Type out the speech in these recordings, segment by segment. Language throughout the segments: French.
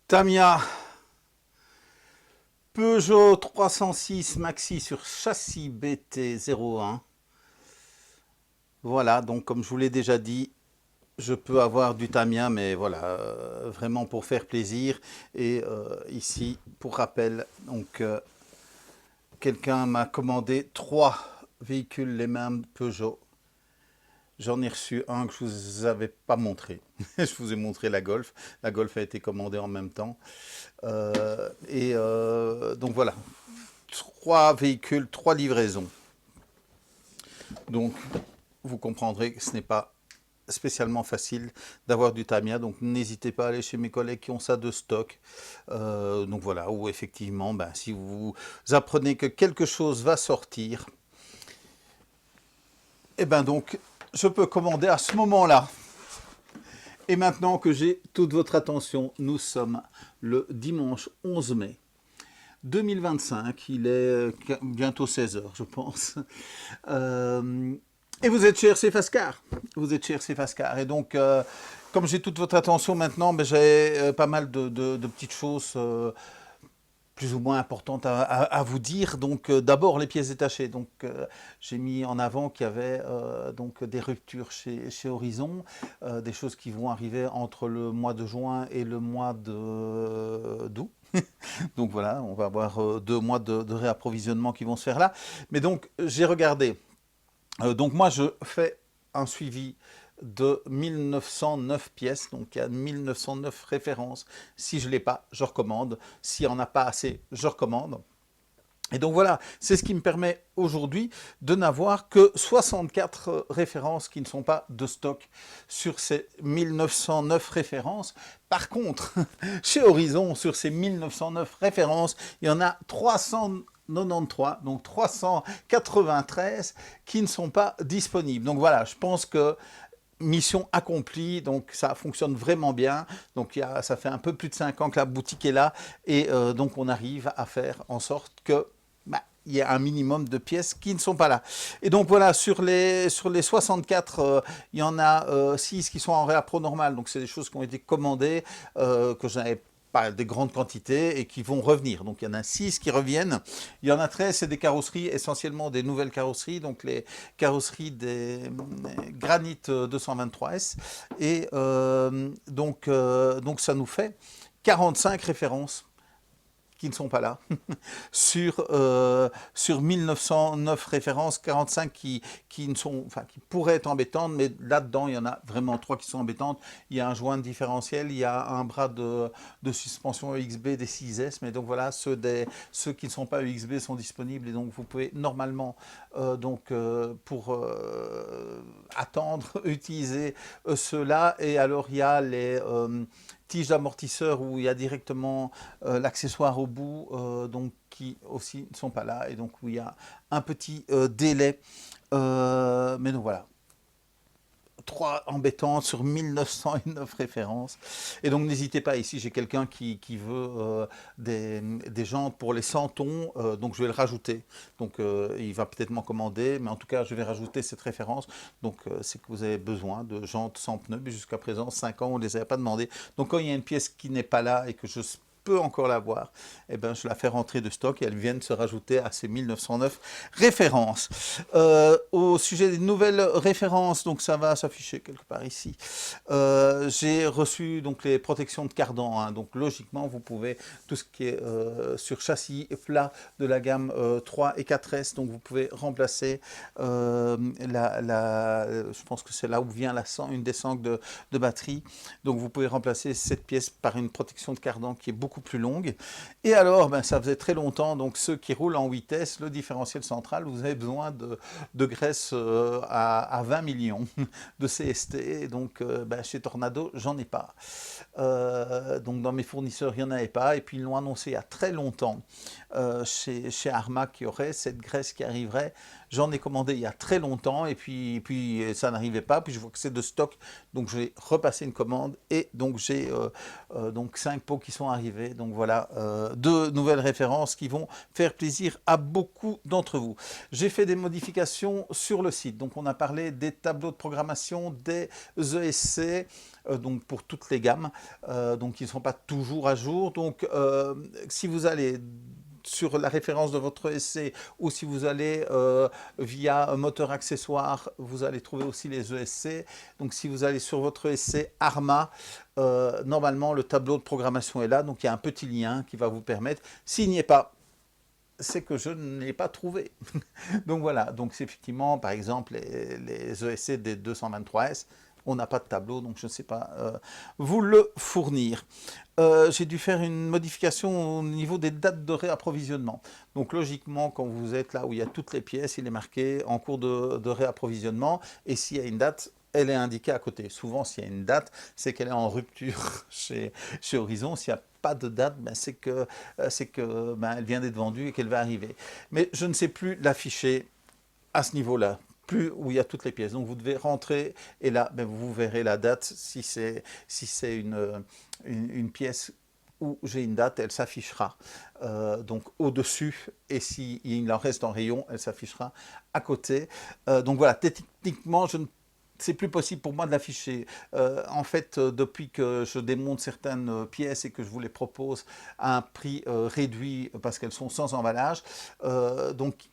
Tamiya Peugeot 306 Maxi sur châssis BT01. Voilà, donc comme je vous l'ai déjà dit, je peux avoir du Tamiya, mais voilà, vraiment pour faire plaisir. Et ici, pour rappel, donc quelqu'un m'a commandé 3 véhicules, les mêmes Peugeot. J'en ai reçu un que je ne vous avais pas montré. Je vous ai montré la Golf. La Golf a été commandée en même temps. Donc voilà, 3 véhicules, 3 livraisons. Donc vous comprendrez que ce n'est pas spécialement facile d'avoir du Tamiya, donc n'hésitez pas à aller chez mes collègues qui ont ça de stock. Donc voilà, où effectivement, si vous apprenez que quelque chose va sortir, et donc je peux commander à ce moment-là. Et maintenant que j'ai toute votre attention, nous sommes le dimanche 11 mai 2025, il est bientôt 16 h je pense. Et vous êtes chez RC Fascar. Vous êtes chez RC Fascar. Et donc, comme j'ai toute votre attention maintenant, j'ai pas mal de petites choses plus ou moins importantes à vous dire. Donc, d'abord, les pièces détachées. Donc, j'ai mis en avant qu'il y avait donc des ruptures chez Horizon, des choses qui vont arriver entre le mois de juin et le mois d'août. Donc voilà, on va avoir 2 mois de réapprovisionnement qui vont se faire là. Mais donc, j'ai regardé. Donc moi, je fais un suivi de 1909 pièces, donc il y a 1909 références. Si je ne l'ai pas, je recommande. S'il n'y en a pas assez, je recommande. Et donc voilà, c'est ce qui me permet aujourd'hui de n'avoir que 64 références qui ne sont pas de stock sur ces 1909 références. Par contre, chez Horizon, sur ces 1909 références, il y en a 393, donc 393 qui ne sont pas disponibles. Donc voilà, je pense que mission accomplie, donc ça fonctionne vraiment bien. Donc ça fait un peu plus de 5 ans que la boutique est là et donc on arrive à faire en sorte que il y a un minimum de pièces qui ne sont pas là. Et donc voilà, sur les 64, il y en a 6 qui sont en réappro normal. Donc c'est des choses qui ont été commandées, que je n'avais pas des grandes quantités et qui vont revenir. Donc il y en a 6 qui reviennent. Il y en a 13, c'est des carrosseries, essentiellement des nouvelles carrosseries, donc les carrosseries des Granit 223S. Et donc ça nous fait 45 références qui ne sont pas là, sur 1909 références, 45 qui pourraient être embêtantes, mais là-dedans, il y en a vraiment 3 qui sont embêtantes. Il y a un joint de différentiel, il y a un bras de suspension EXB des 6S, mais donc voilà, ceux qui ne sont pas EXB sont disponibles, et donc vous pouvez normalement, pour attendre, utiliser ceux-là. Et alors, il y a les tiges d'amortisseur où il y a directement l'accessoire au bout, donc qui aussi ne sont pas là, et donc où il y a un petit délai. Mais donc voilà, 3 embêtantes sur 1909 références. Et donc n'hésitez pas, ici j'ai quelqu'un qui veut des jantes pour les 100 tons, donc je vais le rajouter. Donc il va peut-être m'en commander, mais en tout cas je vais rajouter cette référence. Donc c'est que vous avez besoin de jantes sans pneus, mais jusqu'à présent 5 ans on ne les avait pas demandé. Donc quand il y a une pièce qui n'est pas là et que je peux encore l'avoir, je la fais rentrer de stock et elles viennent se rajouter à ces 1909 références. Au sujet des nouvelles références, donc ça va s'afficher quelque part ici. J'ai reçu donc les protections de cardan, hein, donc logiquement vous pouvez, tout ce qui est sur châssis plat de la gamme 3 et 4S, donc vous pouvez remplacer je pense que c'est là où vient une des sangles de batterie, donc vous pouvez remplacer cette pièce par une protection de cardan qui est beaucoup plus longue. Et alors, ça faisait très longtemps, donc ceux qui roulent en vitesse, le différentiel central, vous avez besoin de graisse à 20 millions de CST, donc chez Tornado, j'en ai pas. Donc dans mes fournisseurs, il n'y en avait pas, et puis ils l'ont annoncé il y a très longtemps chez Armac qu'il y aurait cette graisse qui arriverait. J'en ai commandé il y a très longtemps et puis ça n'arrivait pas. Puis je vois que c'est de stock, donc j'ai repassé une commande et donc j'ai donc 5 pots qui sont arrivés. Donc voilà, 2 nouvelles références qui vont faire plaisir à beaucoup d'entre vous. J'ai fait des modifications sur le site. Donc on a parlé des tableaux de programmation, des ESC, donc pour toutes les gammes, donc ils ne sont pas toujours à jour. Donc si vous allez sur la référence de votre ESC ou si vous allez via un moteur accessoire, vous allez trouver aussi les ESC. Donc si vous allez sur votre ESC Arma, normalement le tableau de programmation est là. Donc il y a un petit lien qui va vous permettre, s'il n'y est pas, c'est que je ne l'ai pas trouvé. Donc voilà, donc c'est effectivement par exemple les ESC des 223S, on n'a pas de tableau, donc je ne sais pas vous le fournir. J'ai dû faire une modification au niveau des dates de réapprovisionnement. Donc logiquement, quand vous êtes là où il y a toutes les pièces, il est marqué en cours de réapprovisionnement, et s'il y a une date, elle est indiquée à côté. Souvent, s'il y a une date, c'est qu'elle est en rupture chez Horizon. S'il n'y a pas de date, ben, c'est que ben, elle vient d'être vendue et qu'elle va arriver. Mais je ne sais plus l'afficher à ce niveau-là, plus où il y a toutes les pièces. Donc vous devez rentrer et là, ben, vous verrez la date. Si c'est une pièce où j'ai une date, elle s'affichera donc au-dessus, et s'il en reste en rayon, elle s'affichera à côté. Donc voilà, techniquement, c'est plus possible pour moi de l'afficher. En fait, depuis que je démonte certaines pièces et que je vous les propose à un prix réduit parce qu'elles sont sans emballage, donc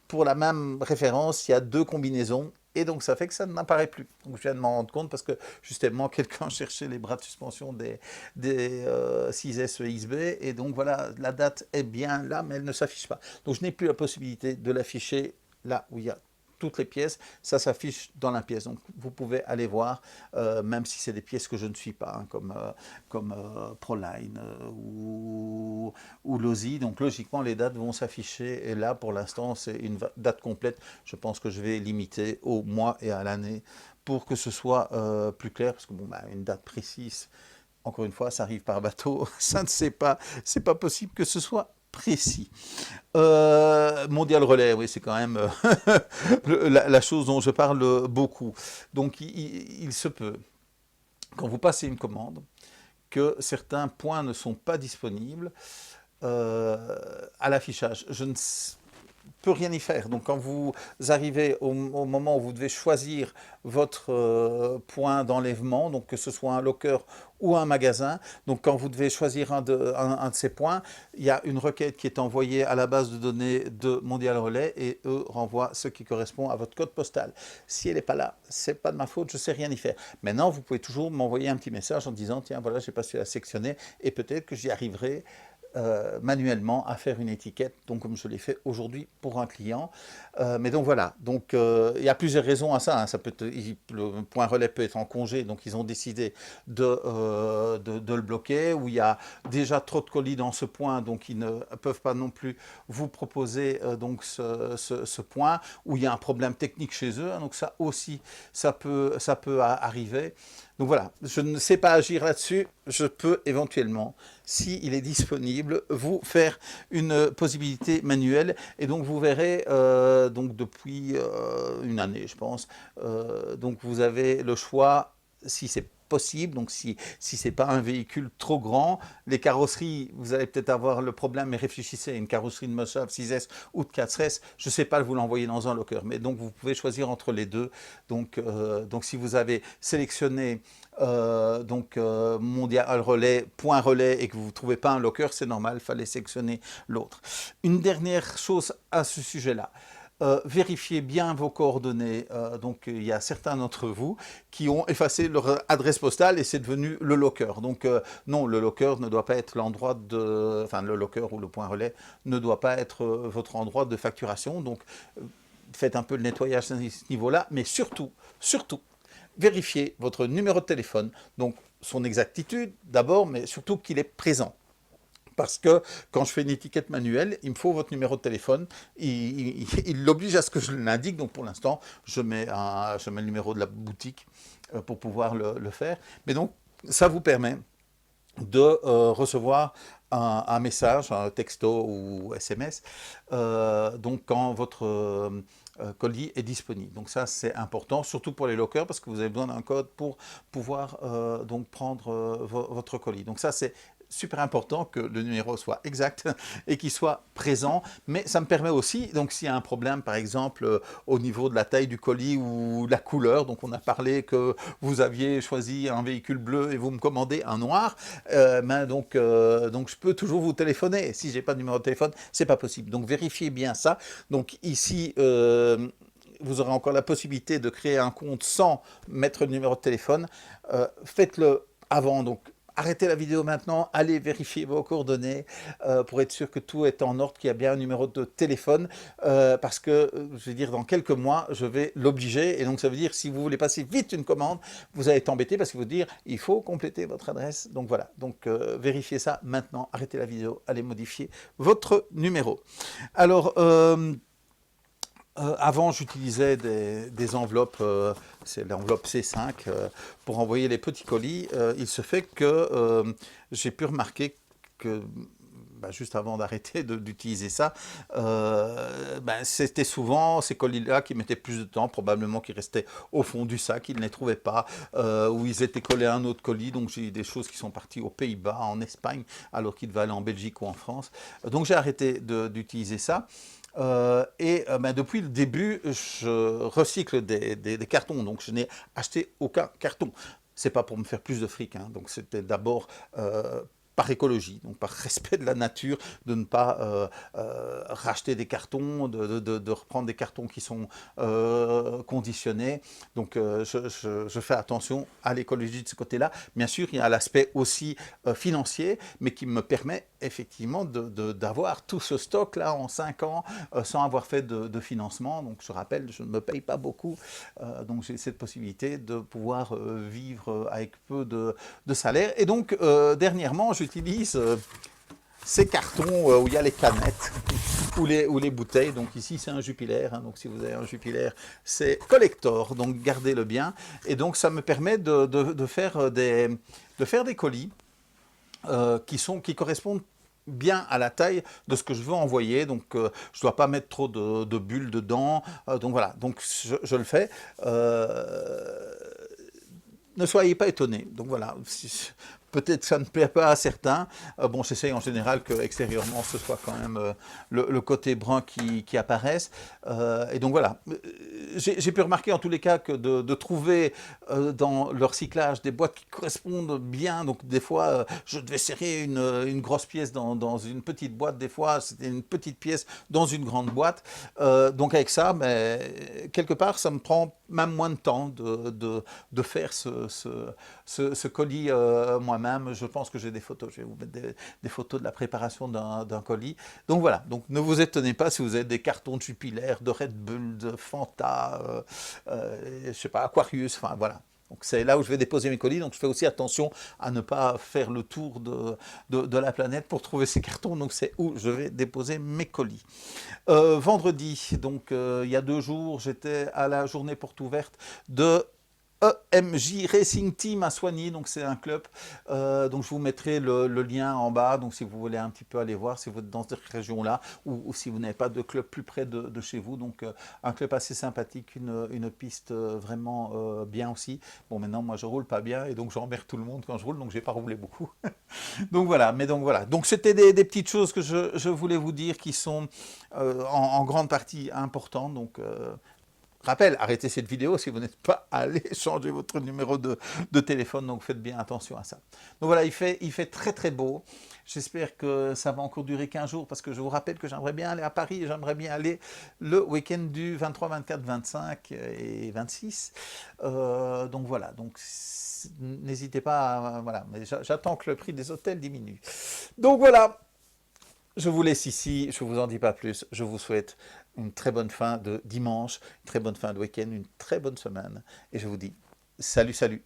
pour la même référence, il y a 2 combinaisons. Et donc ça fait que ça n'apparaît plus. Donc je viens de m'en rendre compte parce que justement quelqu'un cherchait les bras de suspension des 6S XB, et donc voilà, la date est bien là mais elle ne s'affiche pas. Donc je n'ai plus la possibilité de l'afficher là où il y a toutes les pièces, ça s'affiche dans la pièce. Donc vous pouvez aller voir, même si c'est des pièces que je ne suis pas, hein, comme Proline ou Lozi. Donc logiquement, les dates vont s'afficher. Et là, pour l'instant, c'est une date complète. Je pense que je vais limiter au mois et à l'année pour que ce soit plus clair. Parce que bon, bah, une date précise, encore une fois, ça arrive par bateau. Ça ne sait pas. C'est pas possible que ce soit précis. Mondial Relais, oui, c'est quand même la chose dont je parle beaucoup. Donc il se peut, quand vous passez une commande, que certains points ne sont pas disponibles à l'affichage. Je ne peut rien y faire. Donc quand vous arrivez au moment où vous devez choisir votre point d'enlèvement, donc que ce soit un locker ou un magasin, donc quand vous devez choisir un de ces points, il y a une requête qui est envoyée à la base de données de Mondial Relais, et eux renvoient ce qui correspond à votre code postal. Si elle n'est pas là, c'est pas de ma faute, je sais rien y faire. Maintenant, vous pouvez toujours m'envoyer un petit message en disant, tiens, voilà, j'ai pas su la sectionner, et peut-être que j'y arriverai manuellement à faire une étiquette, donc comme je l'ai fait aujourd'hui pour un client. Mais donc voilà, donc il y a plusieurs raisons à ça, hein. Le point relais peut être en congé, donc ils ont décidé de le bloquer, ou il y a déjà trop de colis dans ce point, donc ils ne peuvent pas non plus vous proposer donc ce point, ou il y a un problème technique chez eux, hein. Donc ça aussi, ça peut arriver. Donc voilà, je ne sais pas agir là-dessus, je peux éventuellement, s'il est disponible, vous faire une possibilité manuelle, et donc vous verrez, donc depuis une année je pense, donc vous avez le choix, si c'est possible, donc si c'est pas un véhicule trop grand, les carrosseries, vous allez peut-être avoir le problème, mais réfléchissez, une carrosserie de Moshab 6S ou de 4S, je sais pas vous l'envoyer dans un locker, mais donc vous pouvez choisir entre les deux. Donc si vous avez sélectionné Mondial Relais, point relais, et que vous ne trouvez pas un locker, c'est normal, il fallait sélectionner l'autre. Une dernière chose à ce sujet-là. Vérifiez bien vos coordonnées. Donc il y a certains d'entre vous qui ont effacé leur adresse postale et c'est devenu le locker. Donc non, le locker ne doit pas être l'endroit de... Enfin, le locker ou le point relais ne doit pas être votre endroit de facturation. Donc faites un peu le nettoyage à ce niveau-là, mais surtout, vérifiez votre numéro de téléphone, donc son exactitude d'abord, mais surtout qu'il est présent. Parce que quand je fais une étiquette manuelle, il me faut votre numéro de téléphone. Il l'oblige à ce que je l'indique. Donc pour l'instant, je mets le numéro de la boutique pour pouvoir le faire. Mais donc, ça vous permet de recevoir un message, un texto ou SMS, donc quand votre colis est disponible. Donc ça, c'est important, surtout pour les lockers, parce que vous avez besoin d'un code pour pouvoir donc prendre votre colis. Donc ça, c'est super important que le numéro soit exact et qu'il soit présent, mais ça me permet aussi, donc s'il y a un problème par exemple au niveau de la taille du colis ou la couleur, donc on a parlé que vous aviez choisi un véhicule bleu et vous me commandez un noir, donc je peux toujours vous téléphoner. Si j'ai pas de numéro de téléphone, c'est pas possible. Donc vérifiez bien ça. Donc ici, vous aurez encore la possibilité de créer un compte sans mettre le numéro de téléphone. Faites-le avant, donc arrêtez la vidéo maintenant, allez vérifier vos coordonnées pour être sûr que tout est en ordre, qu'il y a bien un numéro de téléphone, parce que, je vais dire, dans quelques mois, je vais l'obliger, et donc ça veut dire, si vous voulez passer vite une commande, vous allez être embêté, parce qu'il faut dire, il faut compléter votre adresse, donc voilà, donc vérifiez ça maintenant, arrêtez la vidéo, allez modifier votre numéro. Alors, avant, j'utilisais des enveloppes, c'est l'enveloppe C5, pour envoyer les petits colis. Il se fait que j'ai pu remarquer que, juste avant d'arrêter d'utiliser ça, c'était souvent ces colis-là qui mettaient plus de temps, probablement qui restaient au fond du sac, ils ne les trouvaient pas, ou ils étaient collés à un autre colis. Donc j'ai eu des choses qui sont parties aux Pays-Bas, en Espagne, alors qu'ils devaient aller en Belgique ou en France. Donc j'ai arrêté d'utiliser ça. Depuis le début, je recycle des cartons, donc je n'ai acheté aucun carton. C'est pas pour me faire plus de fric, hein. Donc c'était d'abord par écologie, donc par respect de la nature, de ne pas racheter des cartons, de reprendre des cartons qui sont conditionnés. Donc je fais attention à l'écologie de ce côté-là. Bien sûr, il y a l'aspect aussi financier, mais qui me permet effectivement d'avoir tout ce stock-là en 5 ans sans avoir fait de financement. Donc je rappelle, je ne me paye pas beaucoup, donc j'ai cette possibilité de pouvoir vivre avec peu de salaire. Et donc dernièrement, j'utilise ces cartons où il y a les canettes ou les bouteilles. Donc ici c'est un Jupiler, hein, donc si vous avez un Jupiler, c'est collector, donc gardez-le bien. Et donc ça me permet de faire des colis qui correspondent bien à la taille de ce que je veux envoyer. Donc je ne dois pas mettre trop de bulles dedans. Donc voilà, donc je le fais. Ne soyez pas étonnés. Donc voilà, peut-être que ça ne plaît pas à certains. J'essaye en général que extérieurement ce soit quand même le côté brun qui apparaisse. Et donc voilà, j'ai pu remarquer en tous les cas que de trouver dans le recyclage des boîtes qui correspondent bien. Donc des fois, je devais serrer une grosse pièce dans une petite boîte. Des fois, c'était une petite pièce dans une grande boîte. Donc avec ça, quelque part, ça me prend même moins de temps de faire ce colis moi-même. Je pense que j'ai des photos, je vais vous mettre des photos de la préparation d'un colis. Donc voilà, donc ne vous étonnez pas si vous avez des cartons de Jupiler, de Red Bull, de Fanta, je sais pas, Aquarius, enfin voilà. Donc c'est là où je vais déposer mes colis, donc je fais aussi attention à ne pas faire le tour de la planète pour trouver ces cartons, donc c'est où je vais déposer mes colis. Vendredi, donc il y a 2 jours, j'étais à la journée porte ouverte de EMJ Racing Team à Soigny, donc c'est un club, donc je vous mettrai le lien en bas, donc si vous voulez un petit peu aller voir, si vous êtes dans cette région-là, ou si vous n'avez pas de club plus près de chez vous, donc un club assez sympathique, une piste vraiment bien aussi. Bon, maintenant moi je roule pas bien, et donc j'emmerde tout le monde quand je roule, donc j'ai pas roulé beaucoup. Donc voilà, donc c'était des petites choses que je voulais vous dire qui sont en grande partie importantes, donc rappel, arrêtez cette vidéo si vous n'êtes pas allé changer votre numéro de téléphone, donc faites bien attention à ça. Donc voilà, il fait très très beau. J'espère que ça va encore durer 15 jours, parce que je vous rappelle que j'aimerais bien aller à Paris, et j'aimerais bien aller le week-end du 23, 24, 25 et 26. Donc voilà, donc n'hésitez pas, voilà, mais j'attends que le prix des hôtels diminue. Donc voilà, je vous laisse ici, je ne vous en dis pas plus, je vous souhaite une très bonne fin de dimanche, une très bonne fin de week-end, une très bonne semaine, et je vous dis salut, salut.